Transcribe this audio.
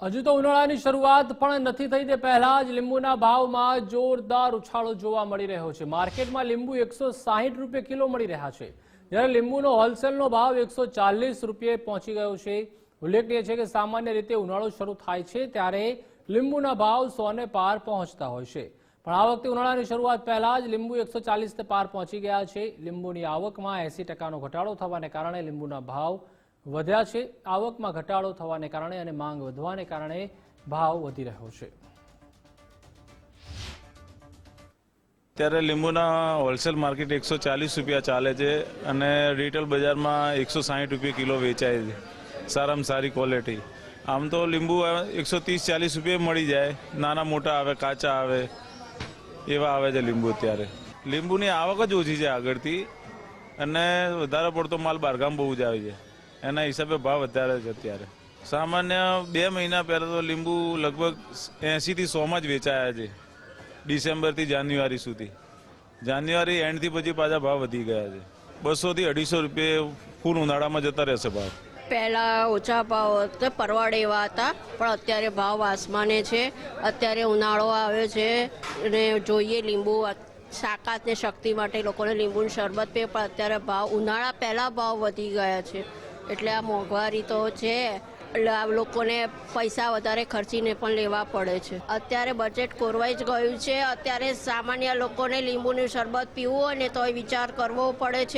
હજુ તો ઉનાળાની શરૂઆત પણ નથી થઈ તે પહેલા જ લીંબુના ભાવમાં જોરદાર ઉછાળો જોવા મળી રહ્યો છે। માર્કેટમાં લીંબુ 160 રૂપિયા કિલો મળી રહ્યા છે, જ્યારે લીંબુનો હોલસેલનો ભાવ 140 રૂપિયે પહોંચી ગયો છે। ઉલ્લેખનીય છે કે સામાન્ય રીતે ઉનાળો શરૂ થાય છે ત્યારે લીંબુના ભાવ 100 ને પાર પહોંચતા હોય છે, પણ આ વખતે ઉનાળાની શરૂઆત પહેલા જ લીંબુ 140 ને પાર પહોંચી ગયા છે। લીંબુની આવકમાં 80%નો ઘટાડો થવાને કારણે લીંબુના ભાવ વધ્યા છે। આવકમાં ઘટાડો થવાને કારણે અને માંગ વધવાને કારણે ભાવ વધી રહ્યો છે। ત્યારે લીંબુના હોલસેલ માર્કેટ 140 રૂપિયા ચાલે છે અને રિટેલ બજારમાં 160 રૂપિયા કિલો વેચાય છે, સારામાં સારી ક્વોલિટી। આમ તો લીંબુ 130-40 રૂપિયા મળી જાય, નાના મોટા આવે, કાચા આવે, એવા આવે છે લીંબુ। અત્યારે લીંબુની આવક જ ઓછી છે આગળથી, અને વધારે પડતો માલ બહારગામ બહુ જ આવે છે, એના હિસાબે ભાવ વધારે છે। અત્યારે સામાન્ય 2 મહિના પહેલાં તો લીંબુ લગભગ 80 થી 100 માં જ વેચાયા છે, ડિસેમ્બરથી જાન્યુઆરી સુધી। જાન્યુઆરી એન્ડથી પછી પાછા ભાવ વધી ગયા છે, 200 થી 250 રૂપિયા ફૂલ ઉનાળામાં જતા રહેશે ભાવ। પહેલાં ઓછા ભાવ હતા, પરવડે એવા હતા, પણ અત્યારે ભાવ આસમાને છે। અત્યારે ઉનાળો આવ્યો છે અને જોઈએ લીંબુ તાકાત ને શક્તિ માટે લોકોને લીંબુનું શરબત પીએ, પણ અત્યારે ભાવ ઉનાળા પહેલાં ભાવ વધી ગયા છે, એટલે આ મોંઘવારી તો છે, એટલે આ લોકોને પૈસા વધારે ખર્ચીને પણ લેવા પડે છે। અત્યારે બજેટ કોરવાઈ જ ગયું છે। અત્યારે સામાન્ય લોકોને લીંબુનું શરબત પીવું હોય ને તો વિચાર કરવો પડે છે।